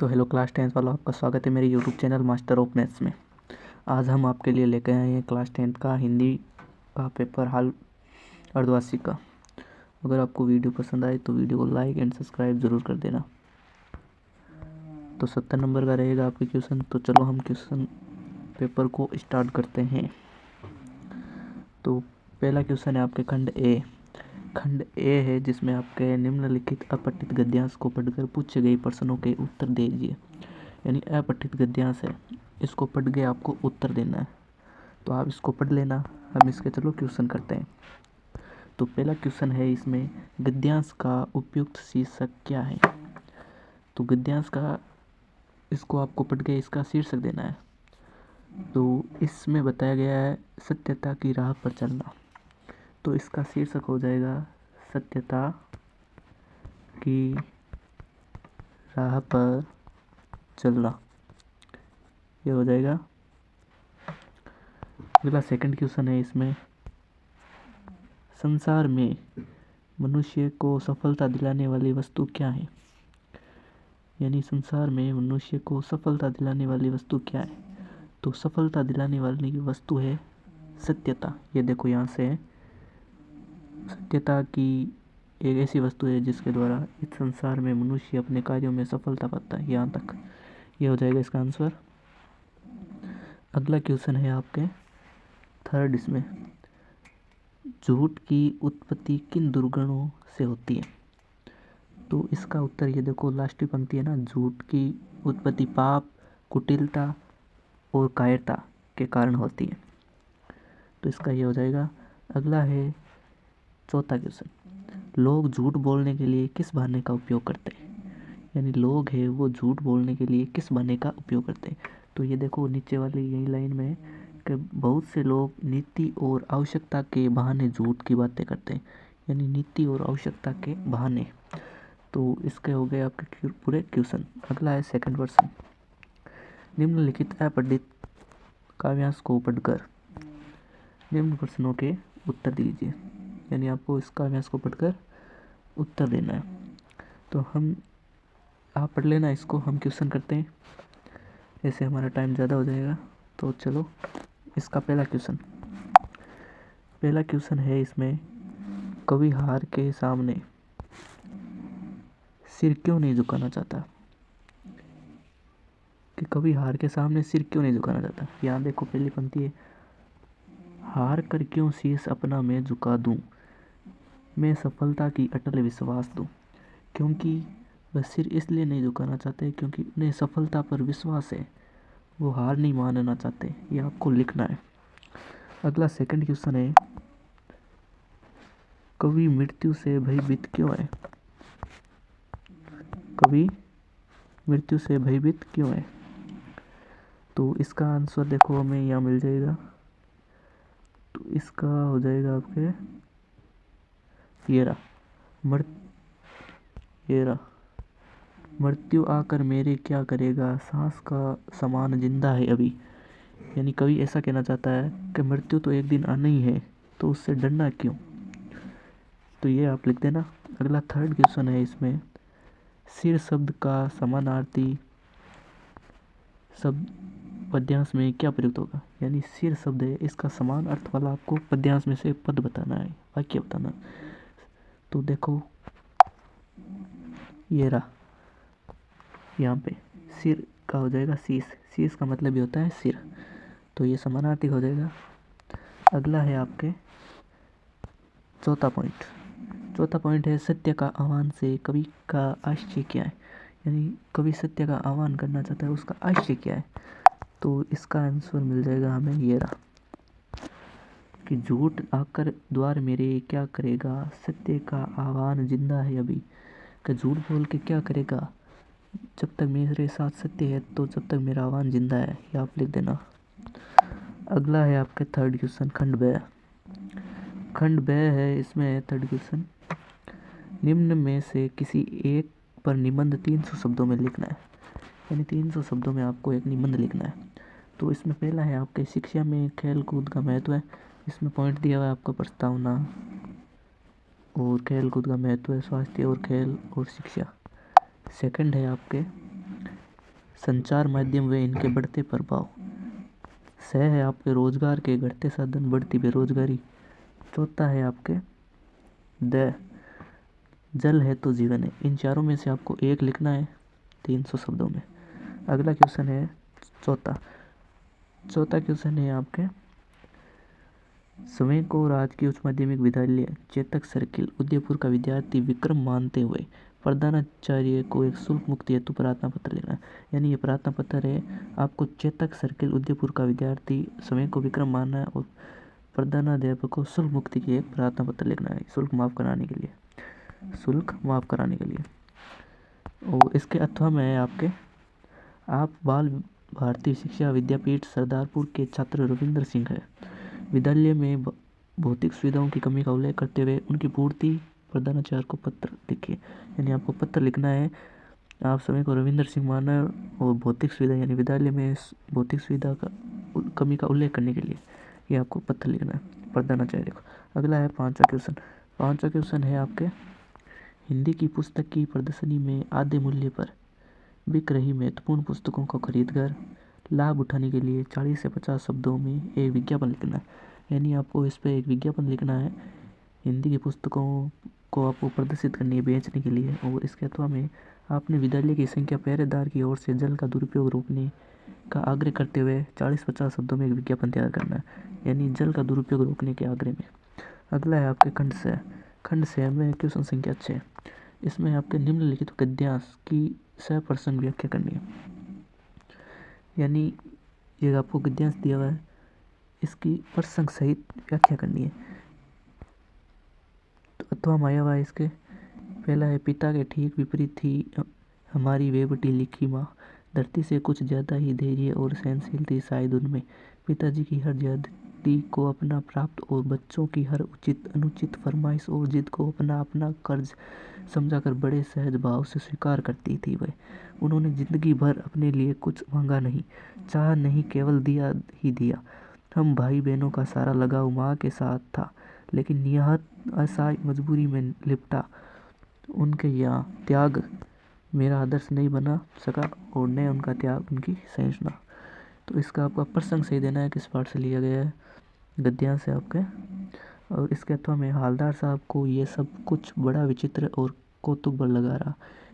तो hello class 10th वालों, आपका स्वागत है मेरे YouTube channel master of maths में। आज हम आपके लिए लेकर आए हैं क्लास 10th का हिंदी का पेपर हाल अर्धवार्षिक का। अगर आपको वीडियो पसंद आए तो वीडियो को लाइक एंड सब्सक्राइब ज़रूर कर देना। तो 70 नंबर का रहेगा आपके क्वेश्चन। तो चलो हम क्वेश्चन पेपर को स्टार्ट करते हैं। तो पहला क्वेश्चन है आपके खंड ए है, जिसमें आपके निम्नलिखित अपठित गद्यांश को पढ़कर पूछे गए प्रश्नों के उत्तर दीजिए। यानी अपठित गद्यांश है, इसको पढ़ के आपको उत्तर देना है। तो आप इसको पढ़ लेना, हम इसके चलो क्वेश्चन करते हैं। तो पहला क्वेश्चन है, इसमें गद्यांश का उपयुक्त शीर्षक क्या है। तो गद्यांश का इसको आपको पढ़ के इसका शीर्षक देना है। तो इसमें बताया गया है सत्यता की राह पर चलना। तो इसका शीर्षक हो जाएगा सत्यता की राह पर चलना, ये हो जाएगा। अगला सेकंड क्वेश्चन है, इसमें संसार में मनुष्य को सफलता दिलाने वाली वस्तु क्या है। यानी संसार में मनुष्य को सफलता दिलाने वाली वस्तु क्या है। तो सफलता दिलाने वाली वस्तु है सत्यता। ये देखो यहाँ से है, सत्यता की एक ऐसी वस्तु है जिसके द्वारा इस संसार में मनुष्य अपने कार्यों में सफलता पाता है। यहाँ तक ये हो जाएगा इसका आंसर। अगला क्वेश्चन है आपके थर्ड, इसमें झूठ की उत्पत्ति किन दुर्गुणों से होती है। तो इसका उत्तर ये देखो, लास्ट पंक्ति है ना, झूठ की उत्पत्ति पाप, कुटिलता और कायरता के कारण होती है। तो इसका ये हो जाएगा। अगला है चौथा क्वेश्चन, लोग झूठ बोलने के लिए किस बहाने का उपयोग करते हैं। यानी लोग है वो झूठ बोलने के लिए किस बहाने का उपयोग करते हैं। तो ये देखो नीचे वाली यही लाइन में कि बहुत से लोग नीति और आवश्यकता के बहाने झूठ की बातें करते हैं। यानी नीति और आवश्यकता के बहाने। तो इसके हो गए आपके पूरे क्वेश्चन। अगला है सेकंड क्वेश्चन, निम्नलिखित अपठित काव्यांश को पढ़कर निम्न प्रश्नों के उत्तर दीजिए। यानी आपको इस काव्यांश को पढ़कर उत्तर देना है। तो आप पढ़ लेना इसको, हम क्वेश्चन करते हैं, ऐसे हमारा टाइम ज़्यादा हो जाएगा। तो चलो इसका पहला क्वेश्चन है, इसमें कवि हार के सामने सिर क्यों नहीं झुकाना चाहता। कि कवि हार के सामने सिर क्यों नहीं झुकाना चाहता। यहाँ देखो पहली पंक्ति है, हार कर क्यों शीश अपना मैं झुका दूं, मैं सफलता की अटल विश्वास दूं। क्योंकि वह सिर इसलिए नहीं झुकाना चाहते क्योंकि उन्हें सफलता पर विश्वास है, वो हार नहीं मानना चाहते। ये आपको लिखना है। अगला सेकंड क्वेश्चन है, कवि मृत्यु से भयभीत क्यों है। कवि मृत्यु से भयभीत क्यों है। तो इसका आंसर देखो हमें यहाँ मिल जाएगा। तो इसका हो जाएगा आपके मृत्यु आकर मेरे क्या करेगा, सांस का समान जिंदा है अभी। यानी कवि ऐसा कहना चाहता है कि मृत्यु तो एक दिन आना ही है, तो उससे डरना क्यों। तो ये आप लिख देना। अगला थर्ड क्वेश्चन है, इसमें सिर शब्द का समानार्थी शब्द पद्यांश में क्या प्रयुक्त होगा। यानी सिर शब्द है, इसका समान अर्थ वाला आपको पद्यांश में से पद बताना है, वाक्य बताना। तो देखो ये रहा, यहाँ पे सिर का हो जाएगा शीश का मतलब ये होता है सिर। तो ये समानार्थी हो जाएगा। अगला है आपके चौथा पॉइंट है, सत्य का आह्वान से कवि का आशय क्या है। यानी कवि सत्य का आह्वान करना चाहता है, उसका आशय क्या है। तो इसका आंसर मिल जाएगा हमें, ये रहा कि झूठ आकर द्वार मेरे क्या करेगा, सत्य का आह्वान जिंदा है अभी। कि झूठ बोल के क्या करेगा, जब तक मेरे साथ सत्य है तो जब तक मेरा आह्वान जिंदा है। ये आप लिख देना। अगला है आपके थर्ड क्वेश्चन, खंड ब है, इसमें है थर्ड क्वेश्चन, निम्न में से किसी एक पर निबंध 300 शब्दों में लिखना है। यानी 300 शब्दों में आपको एक निबंध लिखना है। तो इसमें पहला है आपके शिक्षा में खेल कूद का महत्व है। इसमें पॉइंट दिया हुआ है आपको प्रस्तावना और खेल कूद का महत्व है, स्वास्थ्य और खेल और शिक्षा। सेकंड है आपके संचार माध्यम व इनके बढ़ते प्रभाव। स है आपके रोजगार के घटते साधन, बढ़ती बेरोजगारी। चौथा है आपके द, जल है तो जीवन है। इन चारों में से आपको एक लिखना है 300 शब्दों में। अगला क्वेश्चन है चौथा क्वेश्चन है आपके, स्वयं को राजकीय उच्च माध्यमिक विद्यालय चेतक सर्किल उदयपुर का विद्यार्थी विक्रम मानते हुए प्रधानाचार्य को एक शुल्क मुक्ति हेतु प्रार्थना पत्र लिखना है। यानी ये प्रार्थना पत्र है आपको चेतक सर्किल उदयपुर का विद्यार्थी स्वयं को विक्रम मानना है और प्रधानाध्यापक को शुल्क मुक्ति की एक प्रार्थना पत्र लिखना है, शुल्क माफ़ कराने के लिए। और इसके अथवा में है आपके, आप बाल भारतीय शिक्षा विद्यापीठ सरदारपुर के छात्र रविंद्र सिंह है। विद्यालय में भौतिक सुविधाओं की कमी का उल्लेख करते हुए उनकी पूर्ति प्रधानाचार्य को पत्र लिखिए। यानी आपको पत्र लिखना है, आप समय को रविंद्र सिंह माना है और भौतिक सुविधा यानी विद्यालय में भौतिक सुविधा का कमी का उल्लेख करने के लिए ये आपको पत्र लिखना है प्रधानाचार्य को। अगला है पाँचवा क्वेश्चन है आपके, हिंदी की पुस्तक की प्रदर्शनी में आधे मूल्य पर बिक रही महत्वपूर्ण पुस्तकों को खरीदकर लाभ उठाने के लिए 40 से 50 शब्दों में एक विज्ञापन लिखना है। यानी आपको इस पर एक विज्ञापन लिखना है, हिंदी की पुस्तकों को आपको प्रदर्शित करनी है बेचने के लिए। और इसके अथवा में आपने विद्यालय की संख्या पहरेदार की ओर से जल का दुरुपयोग रोकने का आग्रह करते हुए 40-50 शब्दों में एक विज्ञापन तैयार करना है, यानी जल का दुरुपयोग रोकने के आग्रह में। अगला है आपके खंड से में क्वेश्चन संख्या 6। इसमें आपके निम्नलिखित गद्यांश की सप्रसंग व्याख्या करनी है। यानी ये आपको गद्यांश दिया हुआ है, इसकी प्रसंग सहित व्याख्या करनी है। तो अथवा माया हुआ है इसके, पहला है, पिता के ठीक विपरीत थी हमारी वेबटी लिखी माँ, धरती से कुछ ज़्यादा ही धैर्य और सहनशील थी शायद उनमें, पिताजी की हर ज्यादती को अपना प्राप्त और बच्चों की हर उचित अनुचित फरमाइश और जिद को अपना कर्ज समझाकर बड़े सहज भाव से स्वीकार करती थी वह। उन्होंने जिंदगी भर अपने लिए कुछ मांगा नहीं, चाह नहीं, केवल दिया ही दिया। हम भाई बहनों का सारा लगाव माँ के साथ था, लेकिन नियत असहाय मजबूरी में लिपटा उनके यहाँ त्याग मेरा आदर्श नहीं बना सका और न उनका त्याग उनकी सहिष्णुता। तो इसका आपका प्रसंग सही देना है, किस पाठ से लिया गया है, गद्यांश है आपके। और इसके अथवा में हालदार साहब को ये सब कुछ बड़ा विचित्र और कौतुक भर लगा रहा।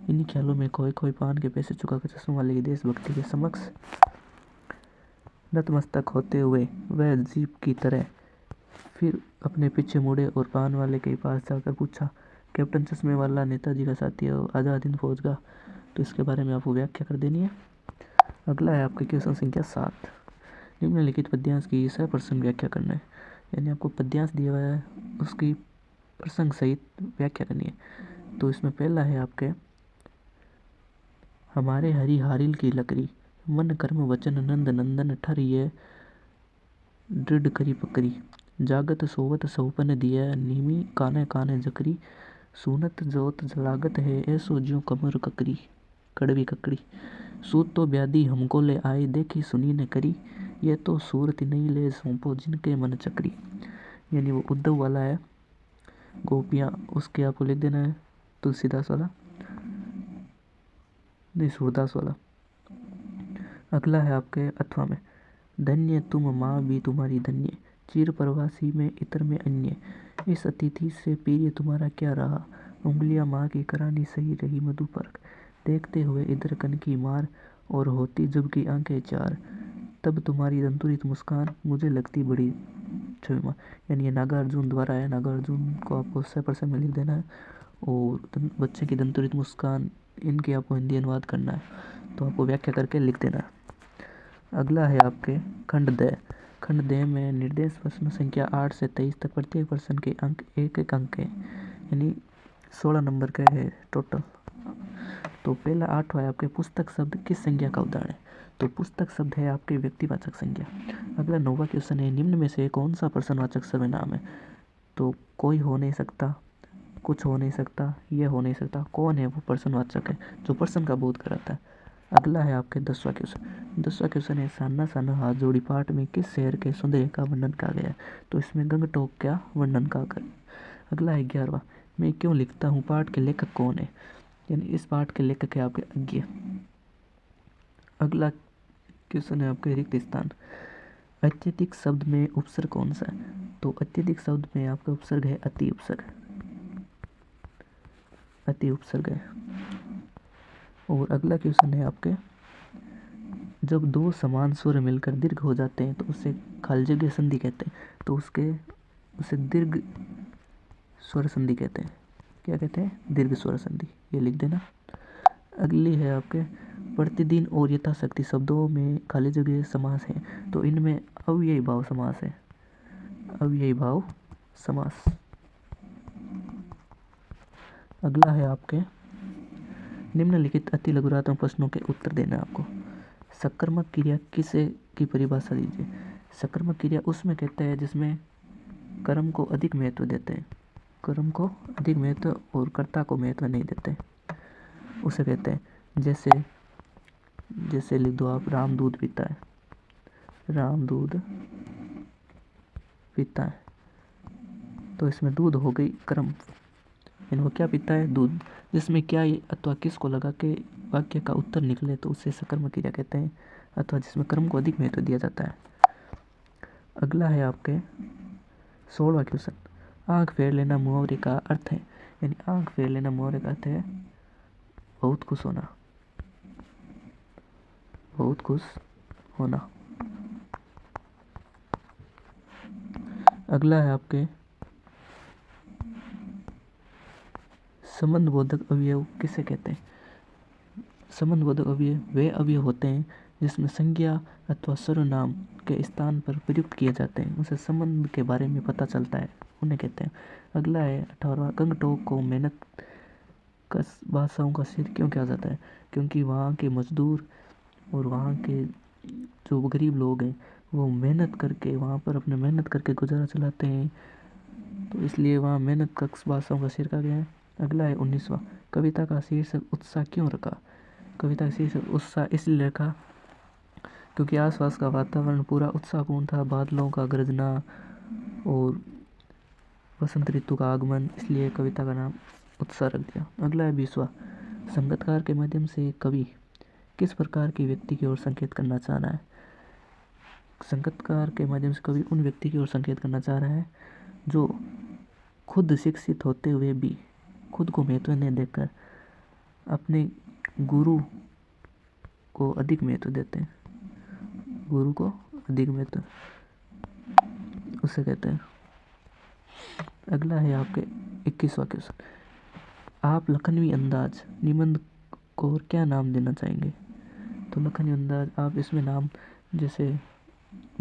इन्हीं ख्यालों में खोए पान के पैसे चुकाकर चश्मे वाले की देशभक्ति के समक्ष नतमस्तक होते हुए वह जीप की तरह फिर अपने पीछे मुड़े और पान वाले के पास जाकर पूछा, कैप्टन चश्मे वाला नेताजी का साथी है, आज़ाद हिंद फौज का। तो इसके बारे में आपको व्याख्या कर देनी है। अगला है आपके क्वेश्चन संख्या 7। निम्नलिखित पद्यांश की सप्रसंग व्याख्या करना है। यानी आपको पद्यांश दिया हुआ है, उसकी प्रसंग सहित व्याख्या करनी है। तो इसमें पहला है आपके, हमारे हरि हारिल की लकड़ी, मन कर्म वचन नंद नंदन ठर ये दृढ़ करी पकड़ी, जागत सोवत सौपन दिया नीमी काने काने जकरी, सुनत जोत जलागत है ऐसो ज्यों कमर ककरी कड़वी ककड़ी, सूत तो व्याधि हमको ले आए देखी सुनी ने करी, ये तो सूरत नहीं ले सौंपो जिनके मन चक्री। यानी वो उद्धव वाला है, गोपियाँ उसके आपको लिख देना है, तुलसीदास वाला नहीं, सूरदास वाला। अगला है आपके अथवा में, धन्य तुम माँ भी तुम्हारी धन्य, चिर प्रवासी में इतर में अन्य, इस अतिथि से प्रिय तुम्हारा क्या रहा, उंगलियां माँ की करानी सही रही मधुपर्क, देखते हुए इधर कन की मार और होती जब की आंखें चार, तब तुम्हारी दंतुरित मुस्कान मुझे लगती बड़ी क्षमा। यानी ये नागार्जुन द्वारा है, नागार्जुन को आपको सप्रसंग में लिख देना है और बच्चे की दंतुरित मुस्कान इनके आपको हिंदी अनुवाद करना है, तो आपको व्याख्या करके लिख देना है। अगला है आपके खंड द में निर्देश प्रश्न संख्या 8 से 23 तक प्रत्येक प्रश्न के अंक एक अंक है, यानी 16 नंबर का है टोटल। तो पहला 8वां है आपके, पुस्तक शब्द किस संज्ञा का उदाहरण है। तो पुस्तक शब्द है आपके व्यक्तिवाचक संज्ञा। अगला 9वां क्वेश्चन है, निम्न में से कौन सा प्रश्नवाचक सर्वनाम है। तो कोई हो नहीं सकता, कुछ हो नहीं सकता, ये हो नहीं सकता, कौन है वो प्रश्नवाचक है जो प्रश्न का बोध कराता है। अगला है आपके 10वां क्वेश्चन है, सान्ना सान्ना हाथ जोड़ी पाठ में किस शहर के सौंदर्य का वर्णन किया गया है। तो इसमें गंगटोक का वर्णन का कर। अगला है 11वां, मैं क्यों लिखता हूँ पाठ के लेखक कौन है। यानी इस पाठ के लेखक है आपके अज्ञे। अगला क्वेश्चन है आपके रिक्त स्थान। अत्यधिक शब्द में उपसर्ग कौन सा है? तो अत्यधिक शब्द में आपका उपसर्ग है अति उपसर्ग। अति उपसर्ग है। और अगला क्वेश्चन है आपके, जब दो समान स्वर मिलकर दीर्घ हो जाते हैं तो उसे खाली जगह संधि कहते हैं। तो उसे दीर्घ स्वर संधि कहते हैं। क्या कहते हैं? दीर्घ स्वर संधि। ये लिख देना। अगली है आपके, प्रतिदिन और यथाशक्ति शब्दों में खाली जगह समास है। तो इनमें अव्ययी भाव समास है। अव्ययी भाव समास। अगला है आपके, निम्नलिखित अति लघुरात्मक प्रश्नों के उत्तर देना आपको। सकर्मक क्रिया किसे की परिभाषा दीजिए। सकर्मक क्रिया उसमें कहते हैं जिसमें कर्म को अधिक महत्व देते हैं। कर्म को अधिक महत्व और कर्ता को महत्व नहीं देते, उसे कहते हैं। जैसे लिख दो आप, राम दूध पीता है। राम दूध पीता है, तो इसमें दूध हो गई कर्म। वो क्या पीता है? दूध। जिसमें क्या अथवा किस को लगा के वाक्य का उत्तर निकले तो उसे सकर्मक क्रिया कहते हैं, अथवा जिसमें कर्म को अधिक महत्व दिया जाता है। अगला है आपके 16वां क्वेश्चन। आंख फेर लेना मुहावरे का अर्थ है। यानी आंख फेर लेना मुहावरे का अर्थ है बहुत खुश होना। बहुत खुश होना। अगला है आपके, संबंधबोधक अवयव किसे कहते हैं? संबंधबोधक अवयव वे अवयव होते हैं जिसमें संज्ञा अथवा सर्वनाम के स्थान पर प्रयुक्त किए जाते हैं, उसे संबंध के बारे में पता चलता है, उन्हें कहते हैं। अगला है 18वां, गंगटोक को मेहनत कश बादशाहों का सिर क्यों कहा जाता है? क्योंकि वहाँ के मजदूर और वहाँ के जो गरीब लोग हैं वो मेहनत करके वहाँ पर अपने मेहनत करके गुजारा चलाते हैं, तो इसलिए वहाँ मेहनत कश बादशाहों का सिर कहा गया है। अगला है 19वां, कविता का शीर्षक उत्साह क्यों रखा? कविता का शीर्षक उत्साह इसलिए रखा क्योंकि आसपास का वातावरण पूरा उत्साहपूर्ण था, बादलों का गरजना और वसंत ऋतु का आगमन, इसलिए कविता का नाम उत्साह रख दिया। अगला है 20वां, संगतकार के माध्यम से कवि किस प्रकार की व्यक्ति की ओर संकेत करना चाह रहा है? संगतकार के माध्यम से कवि उन व्यक्ति की ओर संकेत करना चाह रहा है जो खुद शिक्षित होते हुए भी खुद को महत्व नहीं देकर अपने गुरु को अधिक महत्व देते हैं। गुरु को अधिक महत्व, उसे कहते हैं। अगला है आपके 21वां क्वेश्चन, आप लखनवी अंदाज निबंध को और क्या नाम देना चाहेंगे? तो लखनवी अंदाज आप इसमें नाम जैसे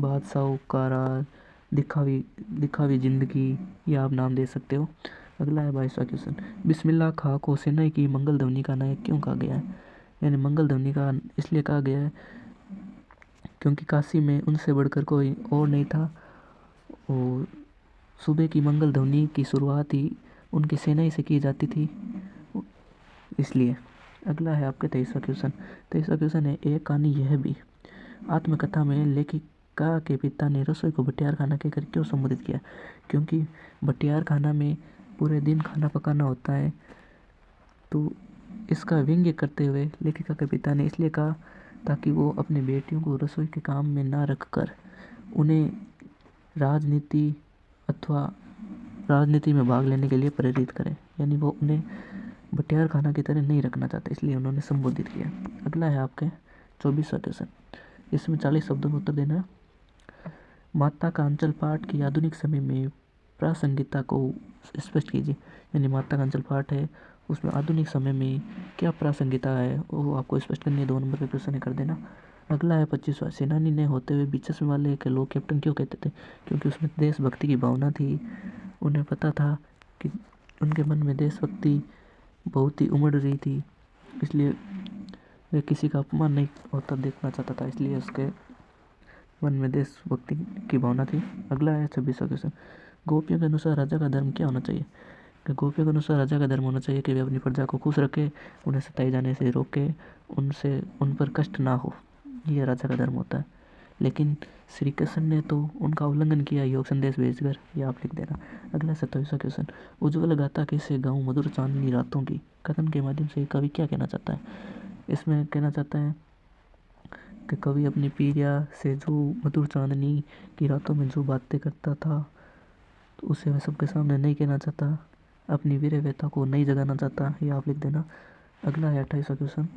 बादशाह का राज, दिखावी जिंदगी, ये आप नाम दे सकते हो। अगला है 22वां क्वेश्चन, बिस्मिल्लाह खां को सेना की मंगल ध्वनि का नायक क्यों कहा गया है? यानी मंगल ध्वनि का इसलिए कहा गया है क्योंकि काशी में उनसे बढ़कर कोई और नहीं था और सुबह की मंगल ध्वनि की शुरुआत ही उनकी सेना ही से की जाती थी, इसलिए। अगला है आपके 23वां क्वेश्चन। 23वां क्वेश्चन है, एक कहानी यह भी, आत्मकथा में लेखिका के पिता ने रसोई को भटियार खाना कहकर क्यों संबोधित किया? क्योंकि भटियार खाना में पूरे दिन खाना पकाना होता है, तो इसका व्यंग्य करते हुए लेखिका के पिता ने इसलिए कहा ताकि वो अपने बेटियों को रसोई के काम में ना रखकर उन्हें राजनीति अथवा राजनीति में भाग लेने के लिए प्रेरित करें, यानी वो उन्हें भटियार खाना की तरह नहीं रखना चाहते, इसलिए उन्होंने संबोधित किया। अगला है आपके 24वां क्वेश्चन, इसमें 40 शब्दों का उत्तर देना। माता का अंचल पाठ की आधुनिक समय में प्रासंगिकता को स्पष्ट कीजिए। यानी माता का अंचल पाठ है, उसमें आधुनिक समय में क्या प्रासंगिकता है वो आपको स्पष्ट करनी है। 2 नंबर का क्वेश्चन कर देना। अगला है 25वां, सेनानी ने होते हुए भी चश्मे वाले के लोग कैप्टन क्यों कहते थे? क्योंकि उसमें देशभक्ति की भावना थी, उन्हें पता था कि उनके मन में देशभक्ति बहुत ही उमड़ रही थी, इसलिए वे किसी का अपमान नहीं होता देखना चाहता था, इसलिए उसके मन में देशभक्ति की भावना थी। अगला है 26वां क्वेश्चन, गोपियों के अनुसार राजा का धर्म क्या होना चाहिए? कि गोपियों के अनुसार राजा का धर्म होना चाहिए कि वे अपनी प्रजा को खुश रखे, उन्हें सताए जाने से रोके, उन पर कष्ट ना हो, ये राजा का धर्म होता है। लेकिन श्री कृष्ण ने तो उनका उल्लंघन किया योग संदेश भेजकर, ये आप लिख देना। अगला 27वां क्वेश्चन, उज्ज्वल गाथा कैसे गाऊं मधुर चांदनी रातों की, कथन के माध्यम से कवि क्या कहना चाहता है? इसमें कहना चाहता है कि कवि अपनी पीरिया से जो मधुर चांदनी की रातों में जो बातें करता था तो उसे वह सबके सामने नहीं कहना चाहता, अपनी वीर व्यथा को नहीं जगाना चाहता। ये आप लिख देना। अगला है 28वां क्वेश्चन,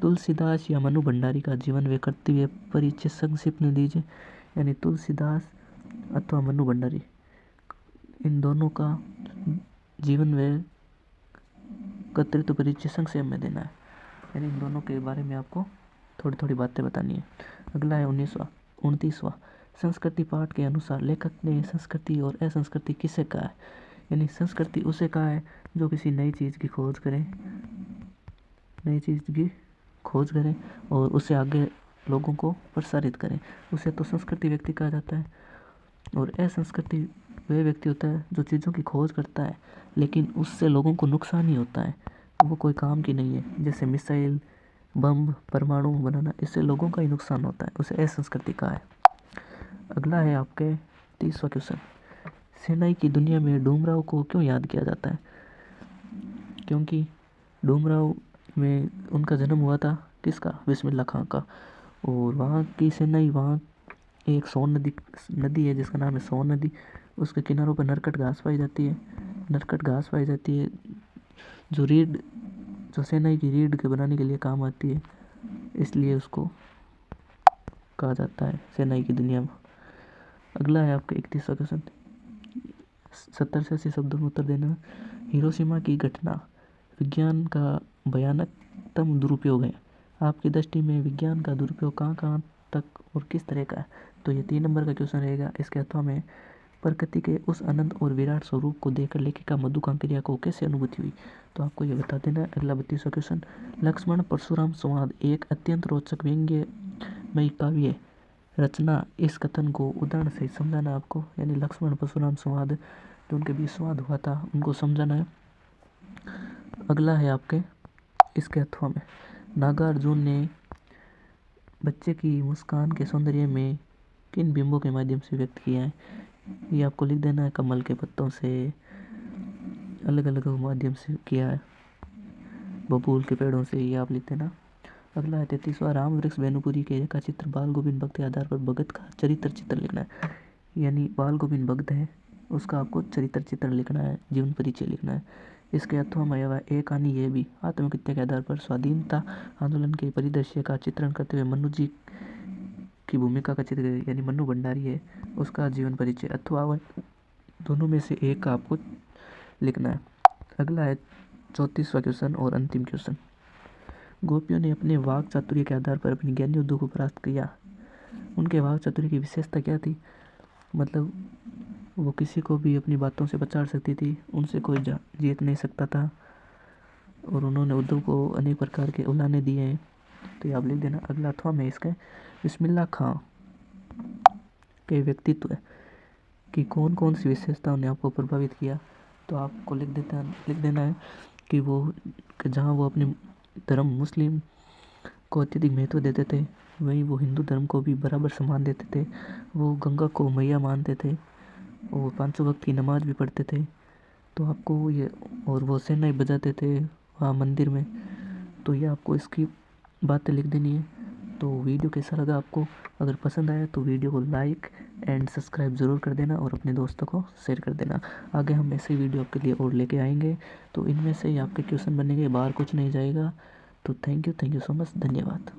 तुलसीदास या मनु भंडारी का जीवन व कर्तव्य परिचय संक्षिप्त में दीजिए। यानी तुलसीदास अथवा मनु भंडारी, इन दोनों का जीवन व कर्तृत्व परिचय संक्षेप में देना है। यानी इन दोनों के बारे में आपको थोड़ी थोड़ी बातें बतानी है। अगला है 29वां, संस्कृति पाठ के अनुसार लेखक ने संस्कृति और असंस्कृति किसे कहा है। यानी संस्कृति उसे कहा है जो किसी नई चीज़ की खोज करे और उसे आगे लोगों को प्रसारित करें, उसे तो संस्कृति व्यक्ति कहा जाता है। और असंस्कृति वह व्यक्ति होता है जो चीज़ों की खोज करता है लेकिन उससे लोगों को नुकसान ही होता है, वो कोई काम की नहीं है। जैसे मिसाइल, बम, परमाणु बनाना, इससे लोगों का ही नुकसान होता है, उसे असंस्कृति कहा है। अगला है आपके 30वां क्वेश्चन, सेनाई की दुनिया में डूमराव को क्यों याद किया जाता है। क्योंकि डूमराव में उनका जन्म हुआ था, किसका, बिस्मिल्लाह खां का। और वहाँ की सेनाई, वहाँ एक सोन नदी है जिसका नाम है सोन नदी, उसके किनारों पर नरकट घास पाई जाती है जो सेनाई की रीढ़ के बनाने के लिए काम आती है, इसलिए उसको कहा जाता है सेनाई की दुनिया में। अगला है आपका 31वां क्वेश्चन, 70 से 80 शब्दों में उत्तर देना। हिरोशिमा की घटना विज्ञान का भयानकतम दुरुपयोग है। आपकी दृष्टि में विज्ञान का दुरुपयोग कहाँ तक और किस तरह का है। तो ये 3 नंबर का क्वेश्चन रहेगा। इसके अथवा में प्रकृति के उस अनंत और विराट स्वरूप को देखकर लेखिका मधुकांतिया को कैसे अनुभूति हुई, तो आपको ये बता देना है। अगला 32वां क्वेश्चन, लक्ष्मण परशुराम संवाद एक अत्यंत रोचक व्यंग्यमयी काव्य रचना, इस कथन को उदाहरण से समझाना आपको। यानी लक्ष्मण परशुराम संवाद जो उनके बीच संवाद हुआ था उनको समझाना है। अगला है आपके इसके अथवा में, नागार्जुन ने बच्चे की मुस्कान के सौंदर्य में किन बिंबों के माध्यम से व्यक्त किया है। ये आपको लिख देना है, कमल के पत्तों से, अलग अलग माध्यम से किया है, बबूल के पेड़ों से, ये आप लिख देना। अगला है 33वां, राम वृक्ष वेनुपुरी के रेखा चित्र बाल गोविंद भक्त के आधार पर भगत का चरित्र चित्र लिखना है। यानी बाल गोविंद भक्त है उसका आपको चरित्र चित्र लिखना है, जीवन परिचय लिखना है। इसके अथवा में एक कहानी ये भी, आत्महत्या के आधार पर स्वाधीनता आंदोलन के परिदृश्य का चित्रण करते हुए मनु जी की भूमिका का चित्र, यानी मनु भंडारी है उसका जीवन परिचय, अथवा दोनों में से एक का आपको लिखना है। अगला है 34वां क्वेश्चन और अंतिम क्वेश्चन, गोपियों ने अपने वाक चातुर्य के आधार पर अपनी ज्ञानी उद्योग को प्राप्त किया। उनके वाक चातुर्य की विशेषता क्या थी, मतलब वो किसी को भी अपनी बातों से बचा सकती थी, उनसे कोई जीत नहीं सकता था, और उन्होंने उद्धव को अनेक प्रकार के उलाने दिए हैं, तो ये आप लिख देना। अगला अथवा में इसके बिस्मिल्लाह खां के व्यक्तित्व की कौन कौन सी विशेषताओं ने आपको प्रभावित किया, तो आपको लिख देना है कि जहाँ वो अपने धर्म मुस्लिम को अत्यधिक महत्व देते थे, वहीं वो हिंदू धर्म को भी बराबर सम्मान देते थे। वो गंगा को मैया मानते थे और 5 वक्त की नमाज भी पढ़ते थे। तो आपको ये, और वो शहनाई बजाते थे वहाँ मंदिर में, तो ये आपको इसकी बातें लिख देनी है। तो वीडियो कैसा लगा आपको, अगर पसंद आया तो वीडियो को लाइक एंड सब्सक्राइब ज़रूर कर देना और अपने दोस्तों को शेयर कर देना। आगे हम ऐसे वीडियो आपके लिए और लेके आएंगे, तो इनमें से ही आपके क्वेश्चन बनेंगे, बाहर कुछ नहीं जाएगा। तो थैंक यू सो मच, धन्यवाद।